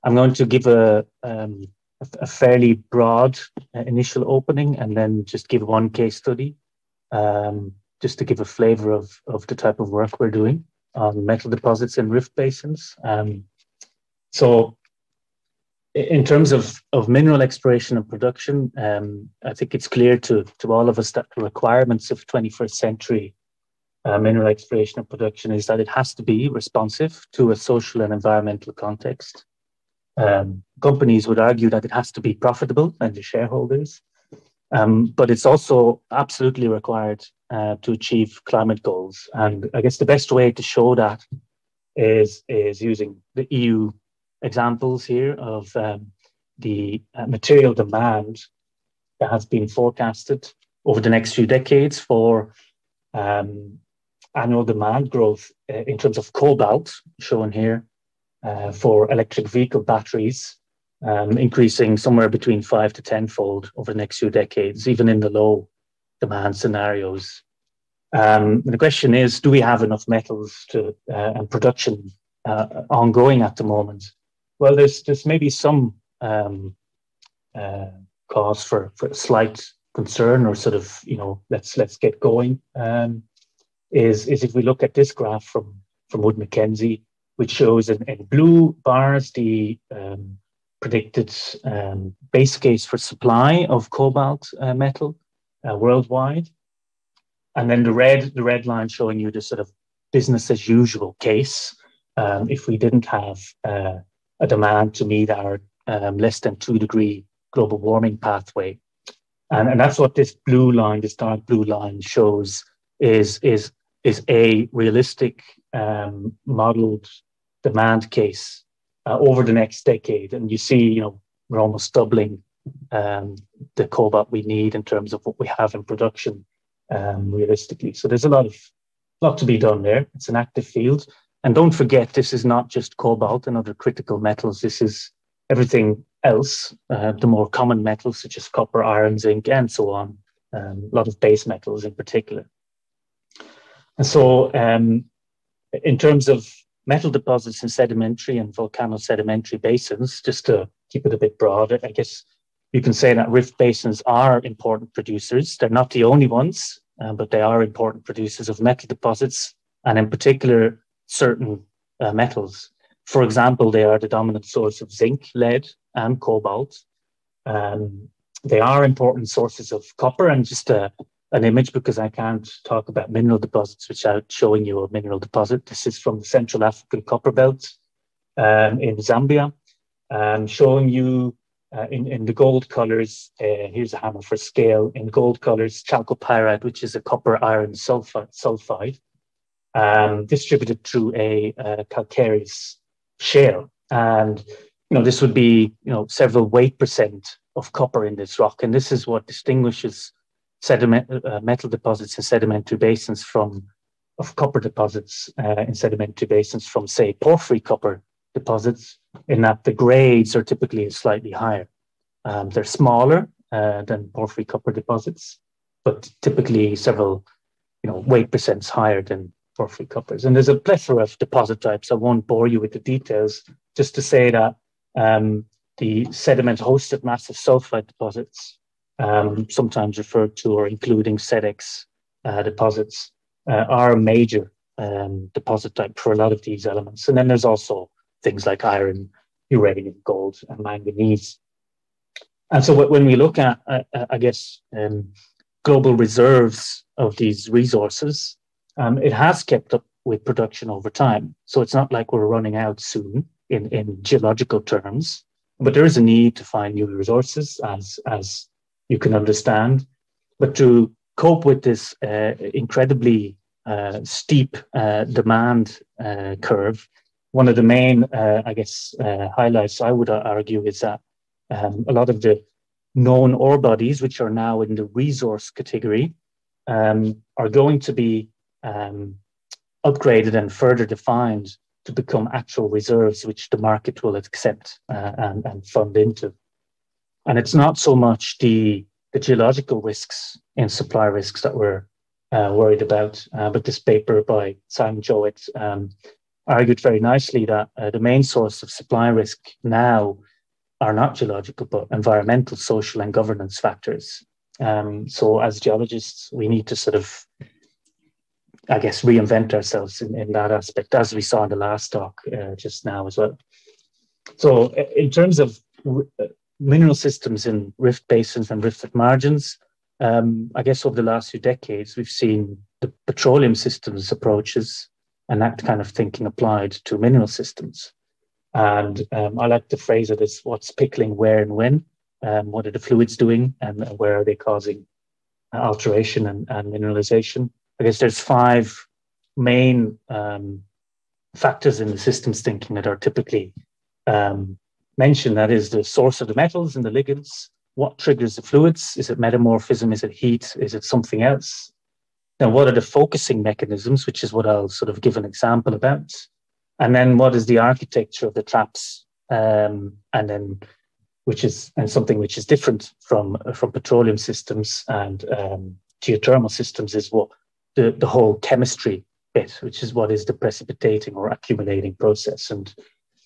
I'm going to give a fairly broad initial opening and then just give one case study, just to give a flavor of the type of work we're doing on metal deposits in rift basins. So in terms of mineral exploration and production, I think it's clear to all of us that the requirements of 21st century mineral exploration and production is that it has to be responsive to a social and environmental context. Companies would argue that it has to be profitable and to shareholders, but it's also absolutely required to achieve climate goals. And I guess the best way to show that is using the EU examples here of the material demand that has been forecasted over the next few decades for annual demand growth in terms of cobalt, shown here, for electric vehicle batteries, increasing somewhere between 5 to 10-fold over the next few decades, even in the low demand scenarios. The question is, do we have enough metals to and production ongoing at the moment? Well, there's maybe some cause for slight concern, or sort of, let's get going. Is if we look at this graph from Wood Mackenzie, which shows in blue bars the predicted base case for supply of cobalt metal worldwide, and then the red line showing you the sort of business as usual case if we didn't have a demand to meet our less than 2-degree global warming pathway, and that's what this blue line, this dark blue line, shows is a realistic modeled demand case over the next decade. And you see, we're almost doubling the cobalt we need in terms of what we have in production realistically. So there's a lot to be done there. It's an active field. And don't forget, this is not just cobalt and other critical metals. This is everything else, the more common metals such as copper, iron, zinc, and so on, a lot of base metals in particular. And so in terms of metal deposits in sedimentary and volcanosedimentary basins, just to keep it a bit broad, I guess you can say that rift basins are important producers. They're not the only ones, but they are important producers of metal deposits, and in particular, certain metals. For example, they are the dominant source of zinc, lead, and cobalt. They are important sources of copper, and just an image, because I can't talk about mineral deposits without showing you a mineral deposit. This is from the Central African Copper Belt in Zambia, showing you in the gold colors, here's a hammer for scale, in gold colors, chalcopyrite, which is a copper iron sulfide, distributed through a calcareous shale. And, this would be, several weight percent of copper in this rock. And this is what distinguishes metal deposits in sedimentary basins of copper deposits in sedimentary basins from, say, porphyry copper deposits, in that the grades are typically slightly higher. They're smaller than porphyry copper deposits, but typically several, weight percents higher than porphyry coppers. And there's a plethora of deposit types. I won't bore you with the details, just to say that the sediment-hosted massive sulfide deposits, sometimes referred to or including SEDEX deposits, are a major deposit type for a lot of these elements. And then there's also things like iron, uranium, gold, and manganese. And so when we look at, I guess, global reserves of these resources, it has kept up with production over time. So it's not like we're running out soon in geological terms, but there is a need to find new resources, as you can understand. But to cope with this incredibly steep demand curve, one of the main, highlights, I would argue, is that a lot of the known ore bodies, which are now in the resource category, are going to be upgraded and further defined to become actual reserves, which the market will accept and fund into. And it's not so much the geological risks and supply risks that we're worried about, but this paper by Simon Jowett argued very nicely that the main source of supply risk now are not geological, but environmental, social, and governance factors. So as geologists, we need to sort of, I guess, reinvent ourselves in that aspect, as we saw in the last talk just now as well. So in terms of mineral systems in rift basins and rifted margins, I guess over the last few decades, we've seen the petroleum systems approaches and that kind of thinking applied to mineral systems. And I like to phrase it as what's pickling where and when, what are the fluids doing, and where are they causing alteration and mineralization. I guess there's 5 main factors in the systems thinking that are typically mentioned. That is the source of the metals and the ligands. What triggers the fluids? Is it metamorphism? Is it heat? Is it something else? Then what are the focusing mechanisms, which is what I'll sort of give an example about. And then what is the architecture of the traps? And then something which is different from petroleum systems and geothermal systems is what the whole chemistry bit, which is what is the precipitating or accumulating process. And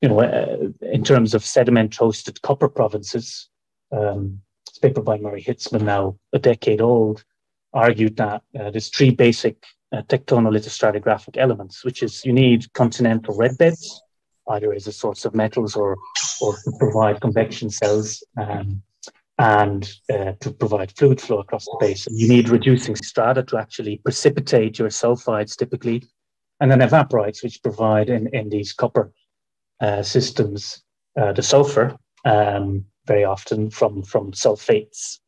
in terms of sediment-hosted copper provinces, this paper by Murray Hitzman, now a decade old, argued that there's 3 basic tectonolithostratigraphic elements, which is you need continental red beds, either as a source of metals or to provide convection cells and to provide fluid flow across the basin. You need reducing strata to actually precipitate your sulfides typically, and then evaporites, which provide in these copper systems the sulfur, very often from sulfates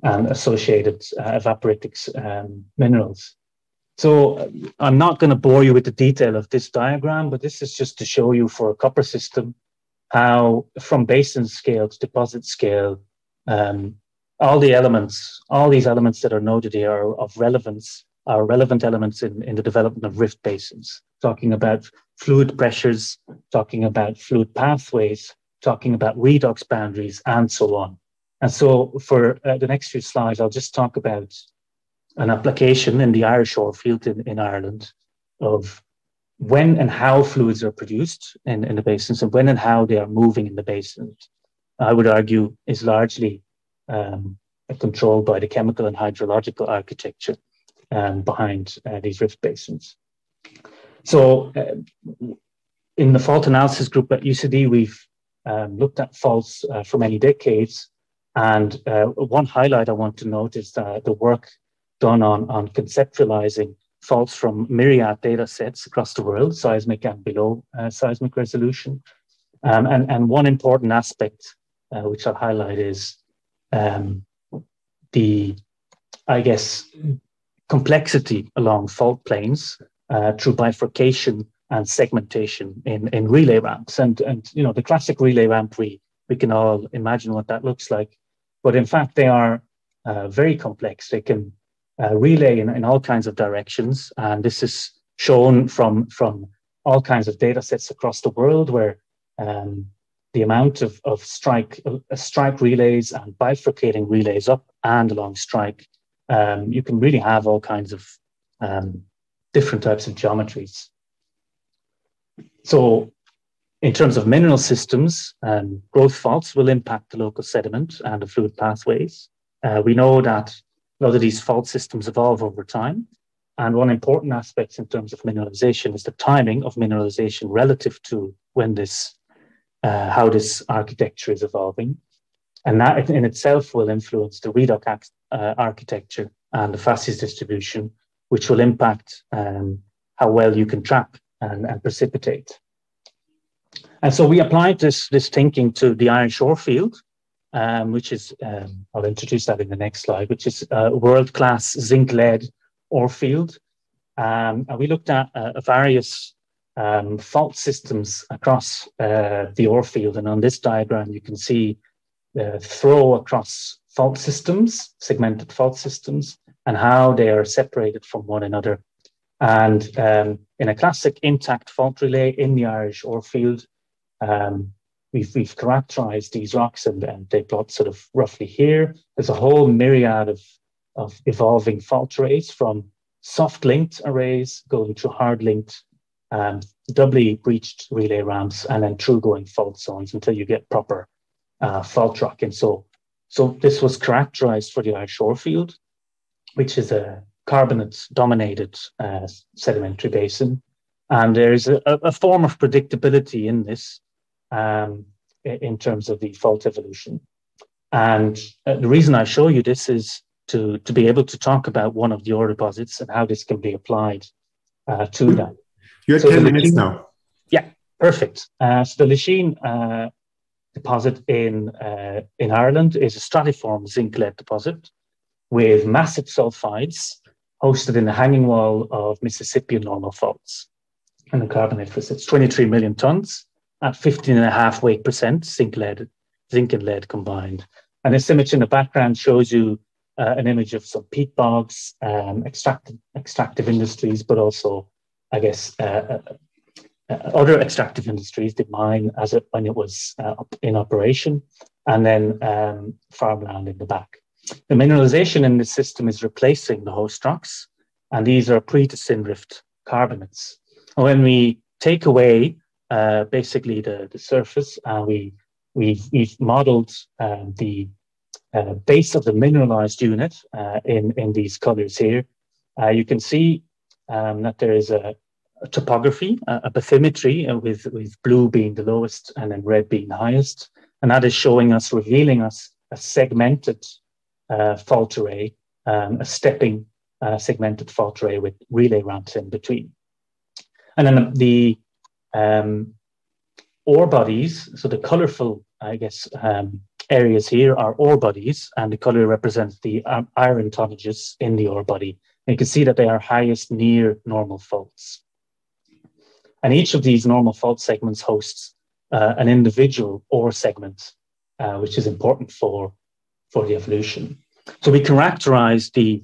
and associated evaporitic minerals. So I'm not going to bore you with the detail of this diagram, but this is just to show you for a copper system how from basin scale to deposit scale, all these elements that are noted here are of relevance, are relevant elements in the development of rift basins, talking about fluid pressures, talking about fluid pathways, talking about redox boundaries, and so on. And so for the next few slides, I'll just talk about an application in the Irish ore field in Ireland of when and how fluids are produced in the basins and when and how they are moving in the basin. I would argue is largely controlled by the chemical and hydrological architecture behind these rift basins. So in the fault analysis group at UCD, we've looked at faults for many decades. And one highlight I want to note is the work done on conceptualizing faults from myriad data sets across the world, seismic and below seismic resolution. And one important aspect which I'll highlight is the, I guess, complexity along fault planes through bifurcation and segmentation in relay ramps. And the classic relay ramp, we can all imagine what that looks like. But in fact, they are very complex. They can relay in all kinds of directions. And this is shown from all kinds of data sets across the world where the amount of strike relays and bifurcating relays up and along strike, you can really have all kinds of different types of geometries. So in terms of mineral systems, growth faults will impact the local sediment and the fluid pathways. We know that a lot of these fault systems evolve over time. And one important aspect in terms of mineralization is the timing of mineralization relative to when how this architecture is evolving. And that in itself will influence the redox architecture and the facies distribution, which will impact how well you can trap and precipitate. And so we applied this thinking to the Irish ore field, which is, I'll introduce that in the next slide, which is a world-class zinc-lead ore field. And we looked at various fault systems across the ore field. And on this diagram, you can see the throw across fault systems, segmented fault systems, and how they are separated from one another. And in a classic intact fault relay in the Irish ore field, we've characterized these rocks and they plot sort of roughly here. There's a whole myriad of evolving fault arrays from soft linked arrays going to hard linked doubly breached relay ramps, and then through-going fault zones until you get proper fault rocking. So this was characterized for the Irish shore field, which is a carbonate-dominated sedimentary basin. And there's a form of predictability in this in terms of the fault evolution. And the reason I show you this is to be able to talk about one of the ore deposits and how this can be applied to that. You have 10 minutes now. Yeah, perfect. So the Lachine deposit in Ireland is a stratiform zinc-lead deposit with massive sulfides hosted in the hanging wall of Mississippian normal faults. And the carbonate it's 23 million tons at 15.5% weight zinc and lead combined. And this image in the background shows you an image of some peat bogs, extractive industries, but also, I guess, other extractive industries, the mine when it was in operation, and then farmland in the back. The mineralization in this system is replacing the host rocks, and these are pre-to-Synrift carbonates. And when we take away basically the surface, we've modeled the base of the mineralized unit in these colors here. You can see that there is a topography, a bathymetry, with blue being the lowest and then red being the highest. And that is revealing us a segmented fault array, a stepping segmented fault array with relay ramps in between. And then the ore bodies, so the colorful, I guess, areas here are ore bodies, and the color represents the iron tonnages in the ore body. And you can see that they are highest near normal faults. And each of these normal fault segments hosts an individual ore segment, which is important for the evolution. So we characterize the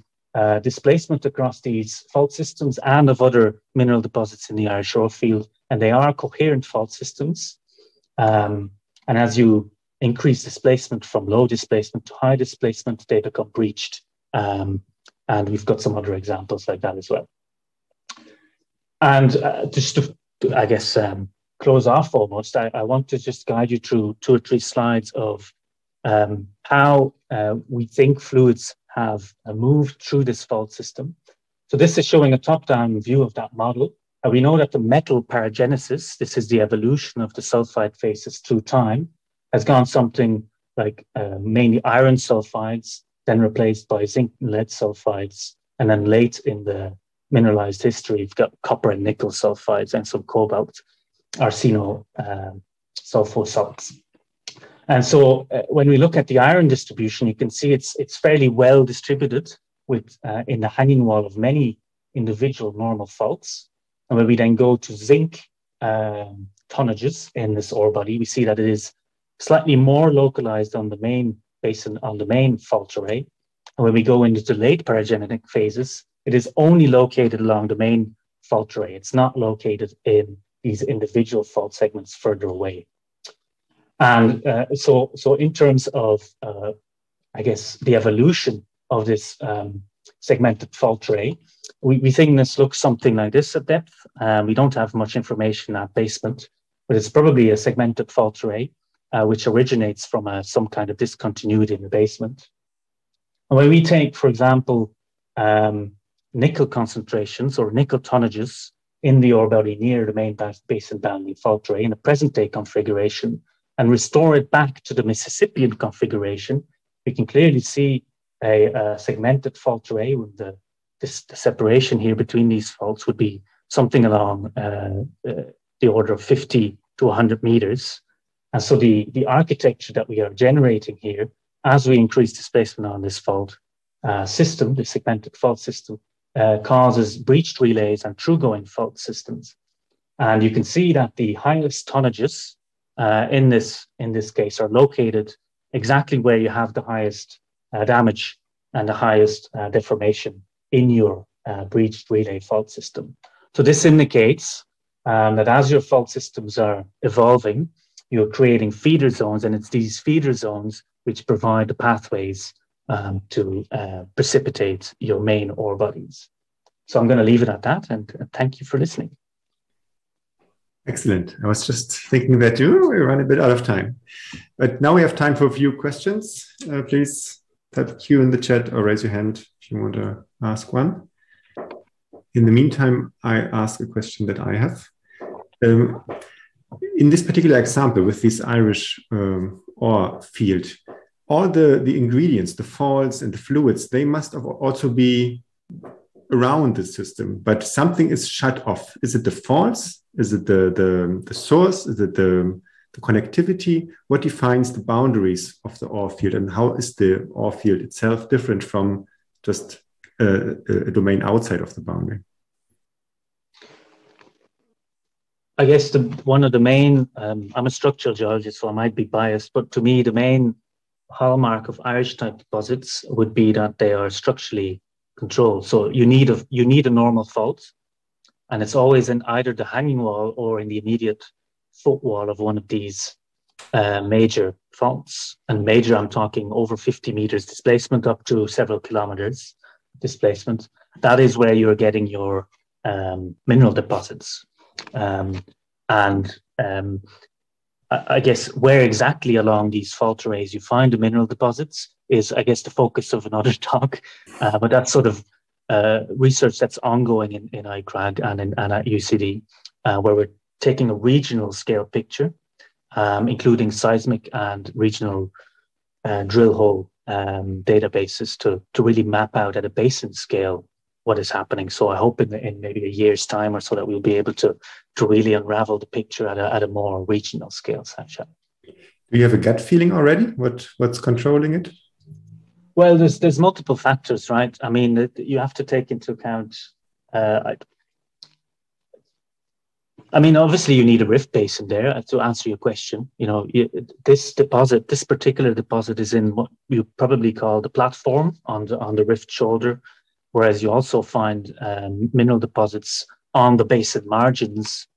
displacement across these fault systems and of other mineral deposits in the Irish ore field, and they are coherent fault systems. And as you increase displacement from low displacement to high displacement, they become breached. And we've got some other examples like that as well. And just to, I guess, close off almost, I want to just guide you through 2 or 3 slides of how we think fluids have moved through this fault system. So this is showing a top-down view of that model. We know that the metal paragenesis, this is the evolution of the sulfide faces through time, has gone something like mainly iron sulfides, then replaced by zinc and lead sulfides, and then late in the mineralized history, you've got copper and nickel sulfides and some cobalt, arseno sulfur salts. And so when we look at the iron distribution, you can see it's fairly well distributed with in the hanging wall of many individual normal faults. And when we then go to zinc tonnages in this ore body, we see that it is slightly more localized on the main basin, on the main fault array. And when we go into the late paragenetic phases, it is only located along the main fault array. It's not located in these individual fault segments further away. And so in terms of, I guess, the evolution of this segmented fault array, we think this looks something like this at depth. We don't have much information at basement, but it's probably a segmented fault array, which originates from some kind of discontinuity in the basement. And when we take, for example, nickel concentrations or nickel tonnages in the ore body near the main basin boundary fault array in a present day configuration and restore it back to the Mississippian configuration, we can clearly see a segmented fault array with the separation here between these faults would be something along the order of 50 to 100 meters. And so the architecture that we are generating here, as we increase displacement on this fault system, the segmented fault system, causes breached relays and through-going fault systems. And you can see that the highest tonnages in this case are located exactly where you have the highest damage and the highest deformation in your breached relay fault system. So this indicates that as your fault systems are evolving, you're creating feeder zones, and it's these feeder zones which provide the pathways to precipitate your main ore bodies. So I'm going to leave it at that, and thank you for listening. Excellent. I was just thinking that we run a bit out of time. But now we have time for a few questions. Please type Q in the chat or raise your hand if you want to ask one. In the meantime, I ask a question that I have. In this particular example with this Irish ore field, all the ingredients, the faults and the fluids, they must also be around the system, but something is shut off. Is it the faults? Is it the source? Is it the connectivity? What defines the boundaries of the ore field, and how is the ore field itself different from just a domain outside of the boundary? I guess one of the main, I'm a structural geologist, so I might be biased, but to me, the main hallmark of Irish type deposits would be that they are structurally controlled. So you need a normal fault, and it's always in either the hanging wall or in the immediate footwall of one of these major faults. And major, I'm talking over 50 meters displacement up to several kilometers displacement. That is where you're getting your mineral deposits. I guess where exactly along these fault arrays you find the mineral deposits is, I guess, the focus of another talk. But that's sort of research that's ongoing in ICRAG and at UCD, where we're taking a regional scale picture, including seismic and regional drill hole databases to really map out at a basin scale what is happening. So I hope in maybe a year's time or so that we'll be able to really unravel the picture at a more regional scale, Sasha. Do you have a gut feeling already? What's controlling it? Well, there's multiple factors, right? I mean, you have to take into account. I mean, obviously, you need a rift basin there to answer your question. You know, this particular deposit is in what you probably call the platform on the rift shoulder, whereas you also find mineral deposits on the basin margins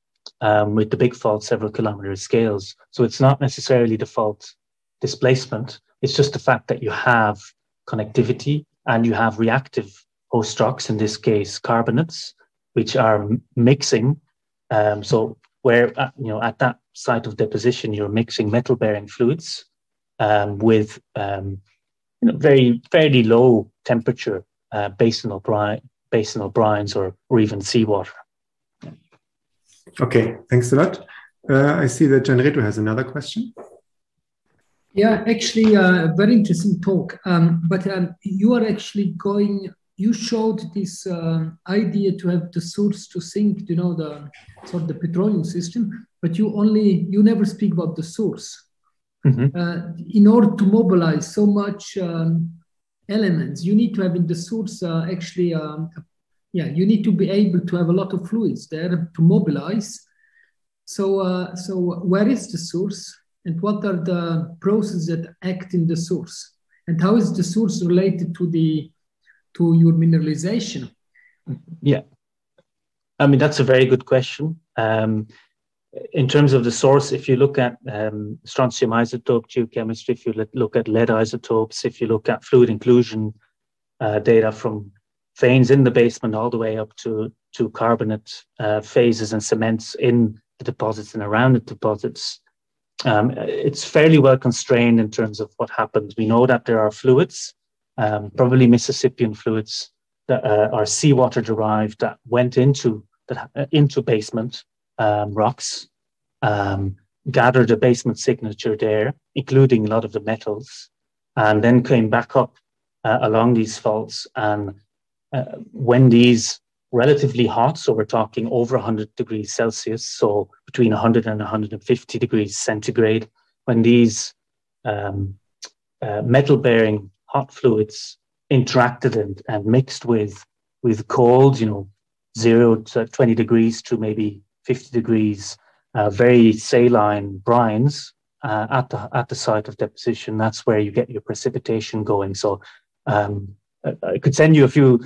with the big fault several kilometer scales. So it's not necessarily the fault displacement. It's just the fact that you have connectivity and you have reactive host rocks, in this case carbonates, which are mixing. So where at that site of deposition, you're mixing metal-bearing fluids with fairly low temperature basinal brines or even seawater. Okay, thanks a lot. I see that Gianreto has another question. Yeah, actually, very interesting talk. But you are actually you showed this idea to have the source to sink, the sort of the petroleum system, but you never speak about the source. Mm-hmm. In order to mobilize so much elements, you need to have in the source you need to be able to have a lot of fluids there to mobilize. So where is the source, and what are the processes that act in the source, and how is the source related to your mineralization? Yeah, I mean, that's a very good question. In terms of the source, if you look at strontium isotope geochemistry, if you look at lead isotopes, if you look at fluid inclusion data from veins in the basement all the way up to carbonate phases and cements in the deposits and around the deposits, it's fairly well constrained in terms of what happens. We know that there are fluids, probably Mississippian fluids that are seawater derived that went into basement rocks, gathered a basement signature there, including a lot of the metals, and then came back up along these faults. And when these relatively hot, so we're talking over 100 degrees Celsius, so between 100 and 150 degrees centigrade, when these metal-bearing hot fluids interacted and mixed with cold, 0 to 20 degrees to maybe 50 degrees, very saline brines at the site of deposition, that's where you get your precipitation going. So I could send you a few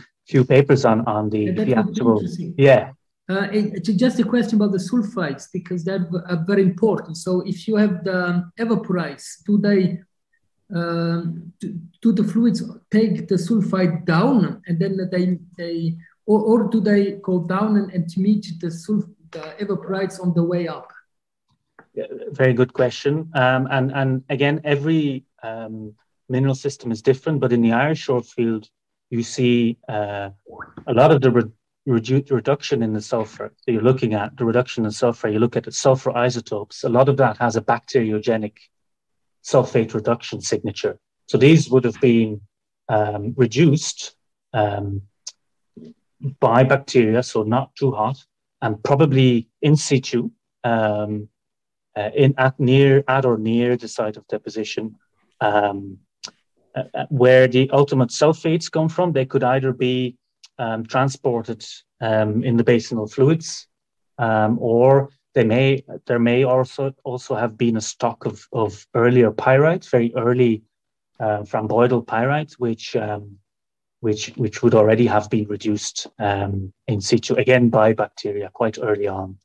papers on the actual. Yeah. It's just a question about the sulfides, because they're very important. So if you have the evaporites, do the fluids take the sulfide down, and then or do they go down and meet evaporites on the way up? Yeah, very good question. And again, every mineral system is different, but in the Irish shore field, you see a lot of the reduction in the sulfur. So you're looking at the reduction in sulfur, you look at the sulfur isotopes, a lot of that has a bacteriogenic sulfate reduction signature. So these would have been reduced by bacteria, so not too hot, and probably in situ, at or near the site of deposition, where the ultimate sulfates come from. They could either be transported in the basinal fluids, or there may also have been a stock of earlier pyrites, very early rhomboidal pyrites, which would already have been reduced in situ, again by bacteria quite early on.